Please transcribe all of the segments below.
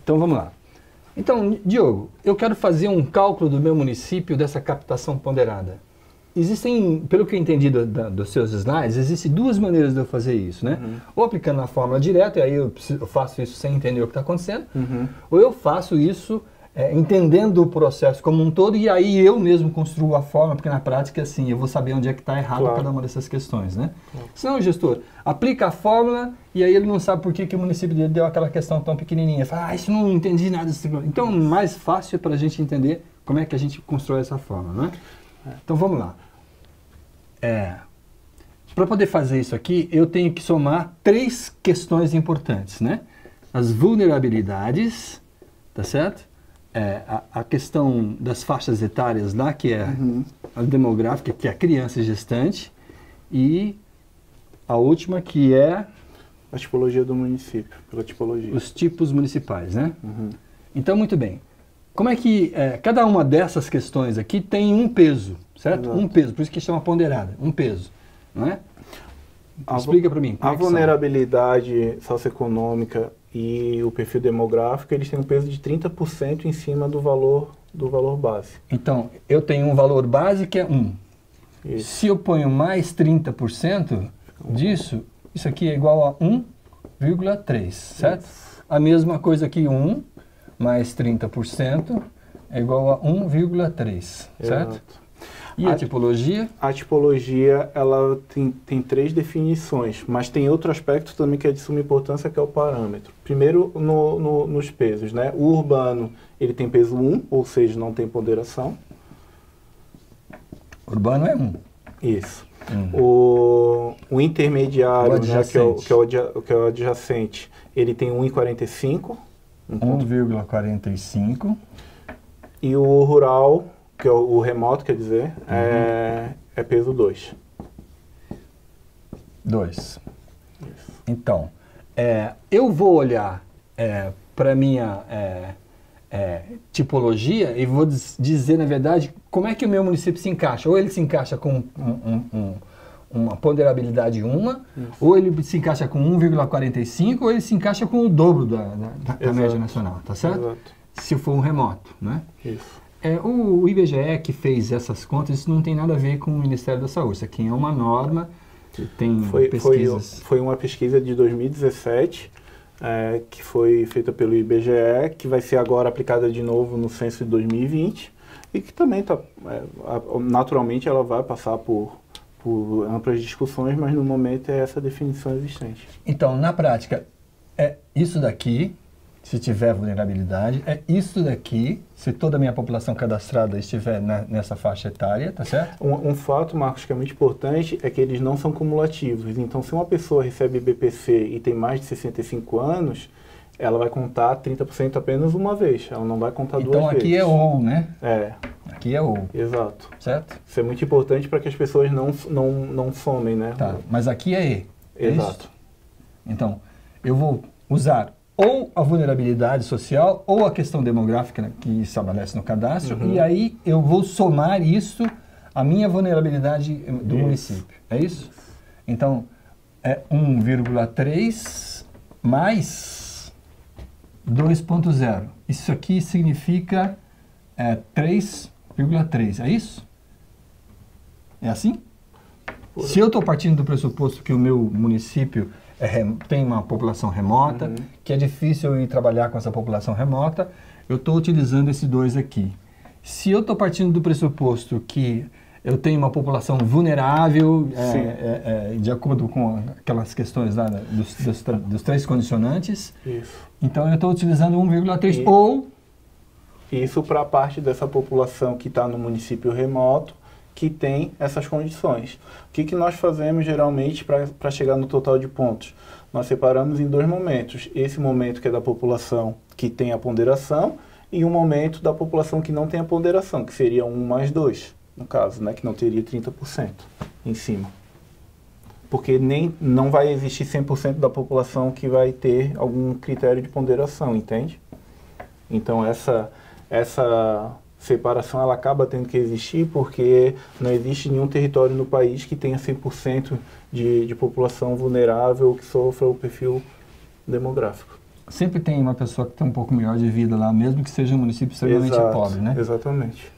Então vamos lá. Então, Diogo, eu quero fazer um cálculo do meu município dessa captação ponderada. Existem, pelo que eu entendi dos seus slides, existem duas maneiras de eu fazer isso, né? Ou aplicando a fórmula direta, e aí eu faço isso sem entender o que está acontecendo, ou eu faço isso entendendo o processo como um todo, e aí eu mesmo construo a fórmula, porque na prática, assim, eu vou saber onde é que está errado cada uma dessas questões, né? Senão o gestor aplica a fórmula, e aí ele não sabe por que o município dele deu aquela questão tão pequenininha. Fala, isso não entendi nada. Então, mais fácil é para a gente entender como é que a gente constrói essa fórmula, né? Então, vamos lá. Para poder fazer isso aqui, eu tenho que somar três questões importantes, né? As vulnerabilidades, tá certo? A questão das faixas etárias lá, que é a demográfica, que é a criança gestante, e a última, que é... A tipologia do município, pela tipologia. Os tipos municipais, né? Então, muito bem. Como é que cada uma dessas questões aqui tem um peso, certo? Exato. Um peso, por isso que chama ponderada, um peso, não é? Explica para mim. A vulnerabilidade socioeconômica e o perfil demográfico, eles têm um peso de 30% em cima do valor base. Então, eu tenho um valor base que é 1. Isso. Se eu ponho mais 30% disso, isso aqui é igual a 1,3, certo? Isso. A mesma coisa que 1 mais 30% é igual a 1,3, certo? Exato. E a tipologia? A tipologia, ela tem três definições, mas tem outro aspecto também que é de suma importância, que é o parâmetro. Primeiro, nos pesos, né? O urbano, ele tem peso 1, ou seja, não tem ponderação. Urbano é 1. Isso. O intermediário, já que é o adjacente, ele tem 1,45. 1,45. E o rural, que é o remoto, quer dizer, é peso 2. 2. Então, eu vou olhar para a minha tipologia e vou dizer, na verdade, como é que o meu município se encaixa. Ou ele se encaixa com uma ponderabilidade 1, ou ele se encaixa com 1,45, ou ele se encaixa com o dobro da média nacional, tá certo? Exato. Se for um remoto, né? Isso. O IBGE que fez essas contas, isso não tem nada a ver com o Ministério da Saúde. Isso aqui é uma norma, tem pesquisas... Foi uma pesquisa de 2017, que foi feita pelo IBGE, que vai ser agora aplicada de novo no censo de 2020, e que também, naturalmente, ela vai passar por amplas discussões, mas no momento é essa definição existente. Então, na prática, é isso daqui... Se tiver vulnerabilidade, é isso daqui, se toda a minha população cadastrada estiver nessa faixa etária, tá certo? Um fato, Marcos, que é muito importante, é que eles não são cumulativos. Então, se uma pessoa recebe BPC e tem mais de 65 anos, ela vai contar 30% apenas uma vez, ela não vai contar duas vezes. Então, aqui é ou, né? Aqui é ou. Exato. Certo? Isso é muito importante para que as pessoas não somem, né? Tá, mas aqui é E. Exato. Então, eu vou usar ou a vulnerabilidade social, ou a questão demográfica que estabelece no cadastro, e aí eu vou somar isso à minha vulnerabilidade do município. É isso? Então, é 1,3 mais 2,0. Isso aqui significa 3,3. É isso? É assim? Se eu estou partindo do pressuposto que o meu município tem uma população remota, que é difícil eu ir trabalhar com essa população remota, eu estou utilizando esse 2 aqui. Se eu estou partindo do pressuposto que eu tenho uma população vulnerável, de acordo com aquelas questões lá dos três condicionantes, então eu estou utilizando 1,3 ou... Isso para a parte dessa população que está no município remoto, que tem essas condições. O que nós fazemos geralmente para chegar no total de pontos? Nós separamos em dois momentos. Esse momento que é da população que tem a ponderação e um momento da população que não tem a ponderação, que seria 1 mais 2, no caso, né, que não teria 30% em cima. Porque não vai existir 100% da população que vai ter algum critério de ponderação, entende? Então essa separação ela acaba tendo que existir porque não existe nenhum território no país que tenha 100% de população vulnerável que sofra o perfil demográfico. sempre tem uma pessoa que tem um pouco melhor de vida lá, mesmo que seja um município extremamente Exato, pobre, né? Exatamente.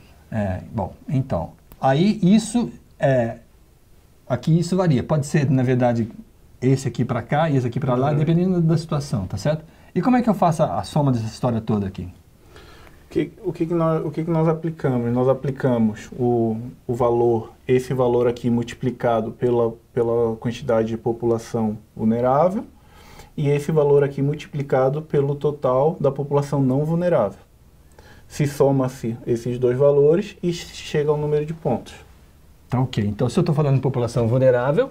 Bom, então, aí isso aqui isso varia. Pode ser, na verdade, esse aqui para cá e esse aqui para lá, dependendo da situação, tá certo? E como é que eu faço a soma dessa história toda aqui? O que nós aplicamos? Nós aplicamos o valor, esse valor aqui multiplicado pela quantidade de população vulnerável e esse valor aqui multiplicado pelo total da população não vulnerável. Se soma-se esses dois valores e chega ao número de pontos. Tá, ok. Então, se eu estou falando de população vulnerável,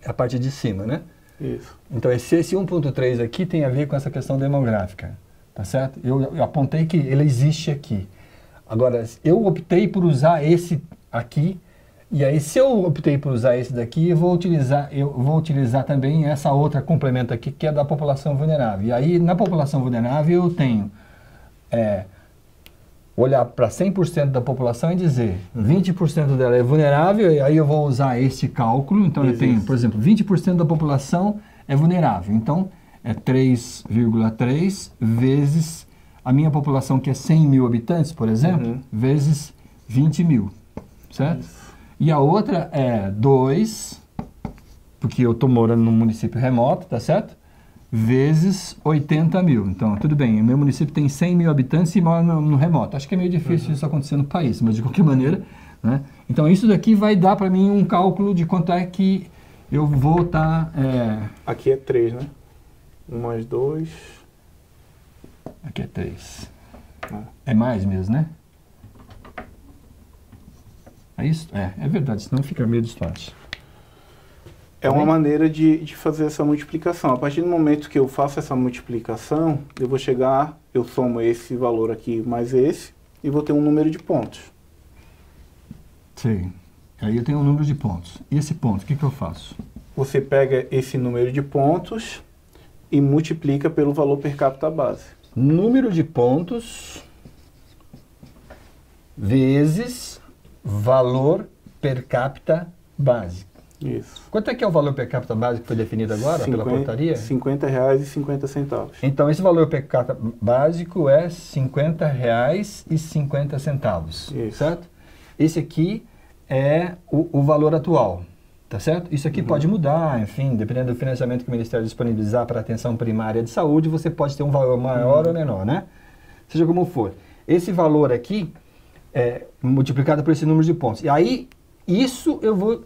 é a parte de cima, né? Isso. Então, esse 1.3 aqui tem a ver com essa questão demográfica, tá certo? Eu apontei que ele existe aqui. Agora, eu optei por usar esse aqui, e aí se eu optei por usar esse daqui, eu vou utilizar também essa outra complemento aqui, que é da população vulnerável. E aí, na população vulnerável, eu tenho olhar para 100% da população e dizer 20% dela é vulnerável, e aí eu vou usar este cálculo. Então, eu tenho, por exemplo, 20% da população é vulnerável. Então, é 3,3 vezes a minha população, que é 100 mil habitantes, por exemplo, vezes 20 mil, certo? E a outra é 2, porque eu estou morando num município remoto, tá certo? Vezes 80 mil. Então, tudo bem, o meu município tem 100 mil habitantes e mora no remoto. Acho que é meio difícil isso acontecer no país, mas de qualquer maneira, né? Então, isso daqui vai dar para mim um cálculo de quanto é que eu vou estar... Aqui é 3, né? 1 mais 2... Aqui é 3. É mais mesmo, né? É isso? É verdade, senão fica meio distante. É uma maneira de fazer essa multiplicação. A partir do momento que eu faço essa multiplicação, eu vou chegar, eu somo esse valor aqui mais esse, e vou ter um número de pontos. Sim. Aí eu tenho um número de pontos. E esse ponto, o que eu faço? Você pega esse número de pontos e multiplica pelo valor per capita base. Número de pontos vezes valor per capita básico. Isso. Quanto é que é o valor per capita básico que foi definido agora pela portaria? R$ 50,50. Então, esse valor per capita básico é R$ 50,50, certo? Esse aqui é o valor atual, tá certo? Isso aqui pode mudar, enfim, dependendo do financiamento que o Ministério disponibilizar para a atenção primária de saúde, você pode ter um valor maior ou menor, né? Seja como for. Esse valor aqui é multiplicado por esse número de pontos. E aí, isso eu vou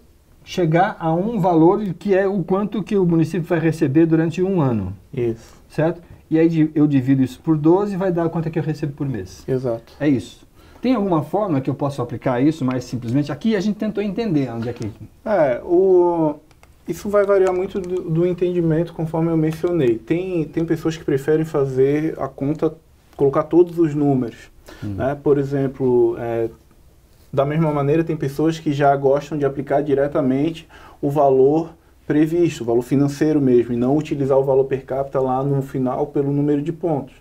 chegar a um valor que é o quanto que o município vai receber durante um ano. Isso. Certo? E aí eu divido isso por 12 e vai dar quanto é que eu recebo por mês. Exato. É isso. Tem alguma forma que eu possa aplicar isso mais simplesmente? Aqui a gente tentou entender onde é que... Isso vai variar muito do entendimento, conforme eu mencionei. Tem pessoas que preferem fazer a conta, colocar todos os números. Né? Por exemplo, da mesma maneira, tem pessoas que já gostam de aplicar diretamente o valor previsto, o valor financeiro mesmo, e não utilizar o valor per capita lá no final pelo número de pontos.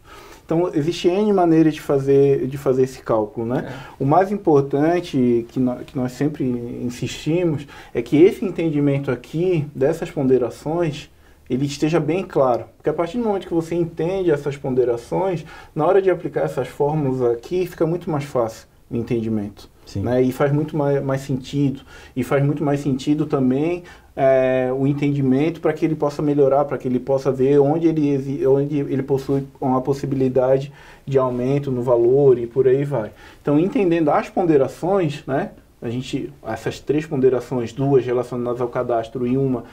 Então, existe N maneiras de fazer esse cálculo, né? O mais importante, que nós sempre insistimos, é que esse entendimento aqui, dessas ponderações, ele esteja bem claro. Porque a partir do momento que você entende essas ponderações, na hora de aplicar essas fórmulas aqui, fica muito mais fácil o entendimento. Né? E faz muito mais sentido. E faz muito mais sentido também o entendimento para que ele possa melhorar, para que ele possa ver onde ele possui uma possibilidade de aumento no valor e por aí vai. Então, entendendo as ponderações, né? Essas 3 ponderações, 2 relacionadas ao cadastro e uma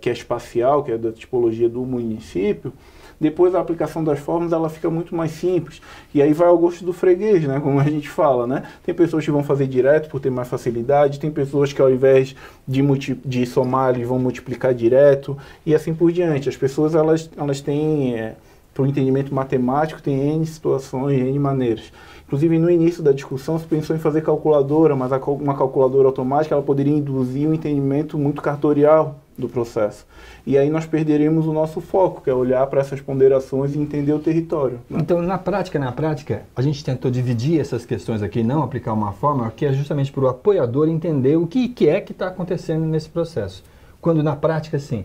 que é espacial, que é da tipologia do município, depois a aplicação das fórmulas ela fica muito mais simples. E aí vai ao gosto do freguês, né? Como a gente fala, né? Tem pessoas que vão fazer direto por ter mais facilidade, tem pessoas que ao invés de somar, eles vão multiplicar direto, e assim por diante. As pessoas elas têm, para o entendimento matemático, tem N situações, N maneiras. Inclusive, no início da discussão, se pensou em fazer calculadora, mas uma calculadora automática ela poderia induzir um entendimento muito cartorial do processo. E aí nós perderemos o nosso foco, que é olhar para essas ponderações e entender o território. Né? Então, na prática, a gente tentou dividir essas questões aqui, não aplicar uma fórmula, que é justamente para o apoiador entender o que é que está acontecendo nesse processo. Quando, na prática, sim,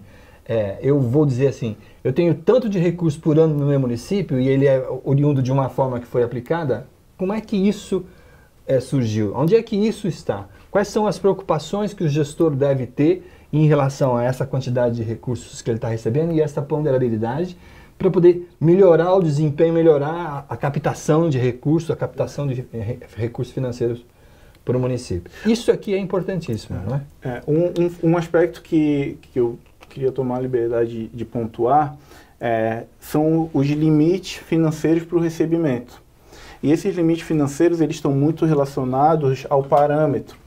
eu vou dizer assim, eu tenho tanto de recurso por ano no meu município e ele é oriundo de uma forma que foi aplicada, como é que isso surgiu? Onde é que isso está? Quais são as preocupações que o gestor deve ter em relação a essa quantidade de recursos que ele está recebendo e essa ponderabilidade para poder melhorar o desempenho, melhorar a captação de recursos, a captação de recursos financeiros para o município. Isso aqui é importantíssimo, não é? Um aspecto que eu queria tomar a liberdade de pontuar são os limites financeiros para o recebimento. E esses limites financeiros eles estão muito relacionados ao parâmetro.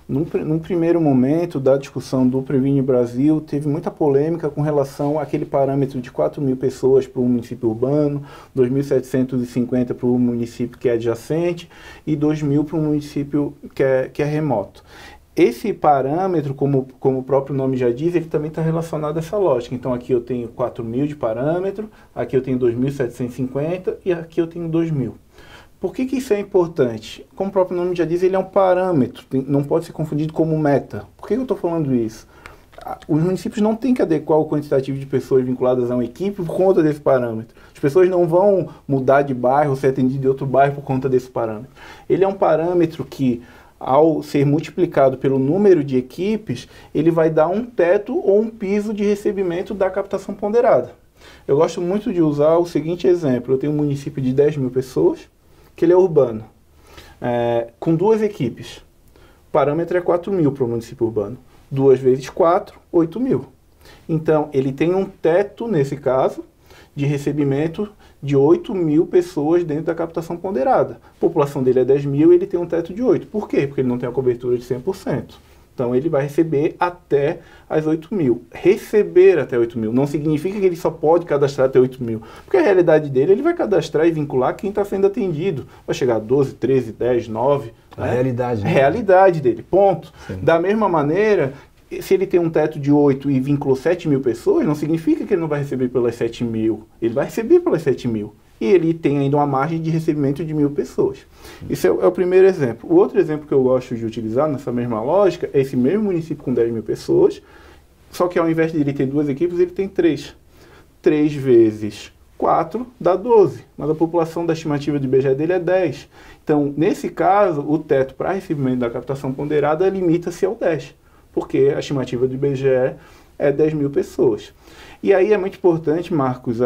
Num primeiro momento da discussão do Previne Brasil, teve muita polêmica com relação àquele parâmetro de 4.000 pessoas para o município urbano, 2.750 para o município que é adjacente e 2.000 para o município que é remoto. Esse parâmetro, como o próprio nome já diz, ele também está relacionado a essa lógica. Então aqui eu tenho 4.000 de parâmetro, aqui eu tenho 2.750 e aqui eu tenho 2.000. Por que isso é importante? Como o próprio nome já diz, ele é um parâmetro, não pode ser confundido como meta. Por que eu estou falando isso? Os municípios não têm que adequar o quantitativo de pessoas vinculadas a uma equipe por conta desse parâmetro. As pessoas não vão mudar de bairro, ser atendido de outro bairro por conta desse parâmetro. Ele é um parâmetro que, ao ser multiplicado pelo número de equipes, ele vai dar um teto ou um piso de recebimento da captação ponderada. Eu gosto muito de usar o seguinte exemplo. Eu tenho um município de 10.000 pessoas, que ele é urbano, com 2 equipes. O parâmetro é 4.000 para o município urbano. 2 vezes 4, 8.000. Então, ele tem um teto, nesse caso, de recebimento de 8.000 pessoas dentro da captação ponderada. A população dele é 10.000 e ele tem um teto de 8. Por quê? Porque ele não tem a cobertura de 100%. Então, ele vai receber até as 8.000. Receber até 8.000 não significa que ele só pode cadastrar até 8.000. Porque a realidade dele, ele vai cadastrar e vincular quem está sendo atendido. Vai chegar a 12, 13, 10, 9. A realidade. Né? Realidade dele, ponto. Sim. Da mesma maneira, se ele tem um teto de 8 e vinculou 7.000 pessoas, não significa que ele não vai receber pelas 7.000. Ele vai receber pelas 7.000. E ele tem ainda uma margem de recebimento de 1.000 pessoas. Isso é o primeiro exemplo. O outro exemplo que eu gosto de utilizar nessa mesma lógica é esse mesmo município com 10.000 pessoas, só que ao invés de ele ter 2 equipes, ele tem 3. 3 vezes 4 dá 12, mas a população da estimativa do IBGE dele é 10. Então, nesse caso, o teto para recebimento da captação ponderada limita-se ao 10, porque a estimativa do IBGE é 10.000 pessoas. E aí é muito importante, Marcos,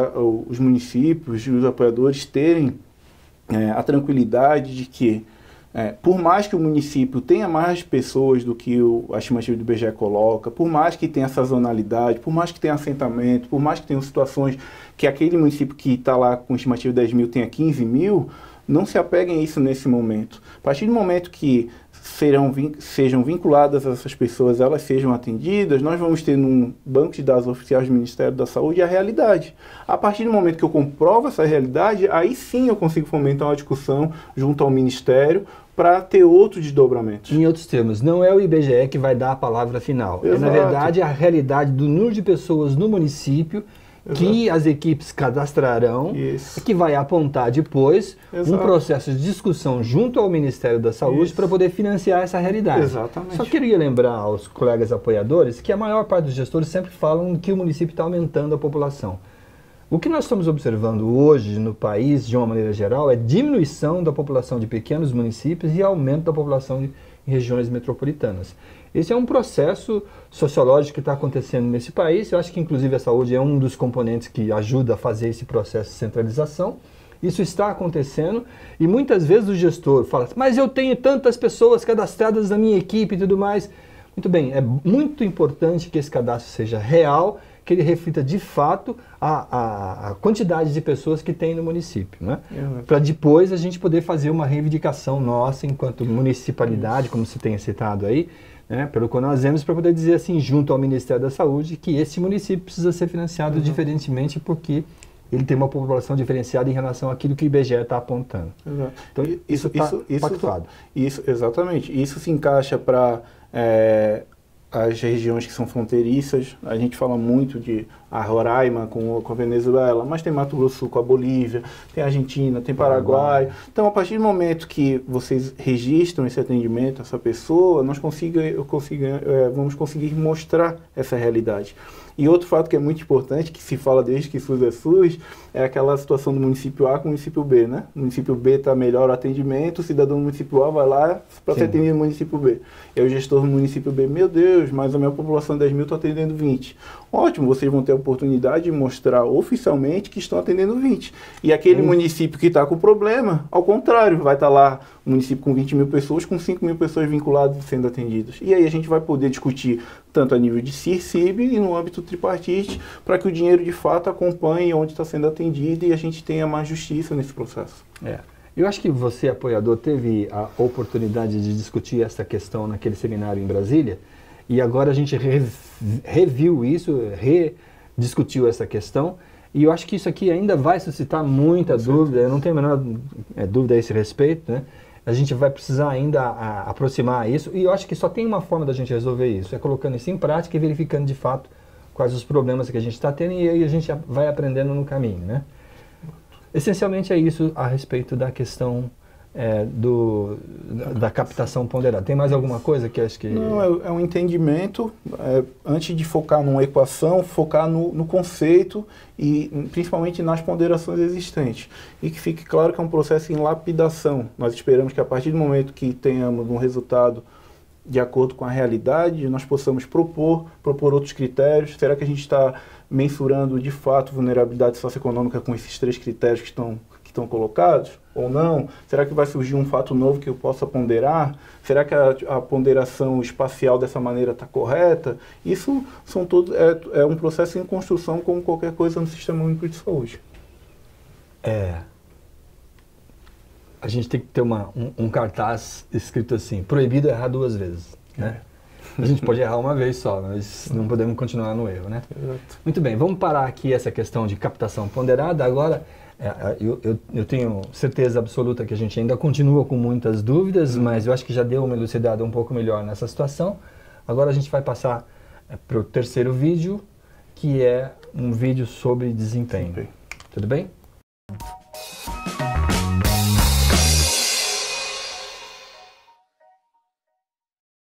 os municípios e os apoiadores terem a tranquilidade de que, por mais que o município tenha mais pessoas do que a estimativa do IBGE coloca, por mais que tenha sazonalidade, por mais que tenha assentamento, por mais que tenha situações que aquele município que está lá com estimativa de 10.000 tenha 15.000, não se apeguem a isso nesse momento. A partir do momento que sejam vinculadas essas pessoas, elas sejam atendidas, nós vamos ter num banco de dados oficiais do Ministério da Saúde a realidade. A partir do momento que eu comprovo essa realidade, aí sim eu consigo fomentar uma discussão junto ao Ministério para ter outros desdobramentos. Em outros termos, não é o IBGE que vai dar a palavra final. Exato. É, na verdade, a realidade do número de pessoas no município que as equipes cadastrarão, que vai apontar depois um processo de discussão junto ao Ministério da Saúde para poder financiar essa realidade. Exatamente. Só queria lembrar aos colegas apoiadores que a maior parte dos gestores sempre falam que o município está aumentando a população. O que nós estamos observando hoje no país, de uma maneira geral, é diminuição da população de pequenos municípios e aumento da população em regiões metropolitanas. Esse é um processo sociológico que está acontecendo nesse país. Eu acho que, inclusive, a saúde é um dos componentes que ajuda a fazer esse processo de centralização. Isso está acontecendo e muitas vezes o gestor fala, mas eu tenho tantas pessoas cadastradas na minha equipe e tudo mais. Muito bem, é muito importante que esse cadastro seja real, que ele reflita de fato a quantidade de pessoas que tem no município, né? Para depois a gente poder fazer uma reivindicação nossa enquanto municipalidade, como você tem citado aí, né, pelo CONASEMS, para poder dizer assim, junto ao Ministério da Saúde, que esse município precisa ser financiado diferentemente porque ele tem uma população diferenciada em relação àquilo que o IBGE está apontando. Exato. Então, isso está pactuado. Exatamente. Isso se encaixa para as regiões que são fronteiriças. A gente fala muito de a Roraima com a Venezuela, mas tem Mato Grosso do Sul com a Bolívia, tem a Argentina, tem Paraguai. Então, a partir do momento que vocês registram esse atendimento, essa pessoa, vamos conseguir mostrar essa realidade. E outro fato que é muito importante, que se fala desde que SUS é SUS, é aquela situação do município A com o município B, né? O município B está melhor o atendimento, o cidadão do município A vai lá para ser atendido no município B. E o gestor do município B, meu Deus, mas a minha população de 10 mil está atendendo 20. Ótimo, vocês vão ter a oportunidade de mostrar oficialmente que estão atendendo 20. E aquele município que está com problema, ao contrário, vai estar lá um município com 20 mil pessoas, com 5 mil pessoas vinculadas e sendo atendidas. E aí a gente vai poder discutir tanto a nível de CIR-CIB e no âmbito tripartite, para que o dinheiro de fato acompanhe onde está sendo atendido e a gente tenha mais justiça nesse processo. Eu acho que você, apoiador, teve a oportunidade de discutir essa questão naquele seminário em Brasília, e agora a gente reviu isso, rediscutiu essa questão, e eu acho que isso aqui ainda vai suscitar muita dúvida, eu não tenho a menor dúvida a esse respeito, né? A gente vai precisar ainda aproximar isso, e eu acho que só tem uma forma da gente resolver isso, é colocando isso em prática e verificando de fato quais os problemas que a gente está tendo, e aí a gente vai aprendendo no caminho, né? Essencialmente é isso a respeito da questão da captação ponderada. Tem mais alguma coisa que acho que... Não, é um entendimento, antes de focar numa equação, focar no conceito e principalmente nas ponderações existentes. E que fique claro que é um processo em lapidação. Nós esperamos que a partir do momento que tenhamos um resultado de acordo com a realidade, nós possamos propor outros critérios. Será que a gente está mensurando de fato vulnerabilidade socioeconômica com esses 3 critérios que estão colocados ou não? Será que vai surgir um fato novo que eu possa ponderar? Será que a ponderação espacial dessa maneira está correta? Isso são todos, é um processo em construção como qualquer coisa no Sistema Único de Saúde. A gente tem que ter um cartaz escrito assim, proibido errar 2 vezes, né? A gente pode errar uma vez só, mas não podemos continuar no erro, né? Exato. Muito bem, vamos parar aqui essa questão de captação ponderada. Agora, eu tenho certeza absoluta que a gente ainda continua com muitas dúvidas, mas eu acho que já deu uma elucidada um pouco melhor nessa situação. Agora a gente vai passar para o terceiro vídeo, que é um vídeo sobre desempenho. Tudo bem?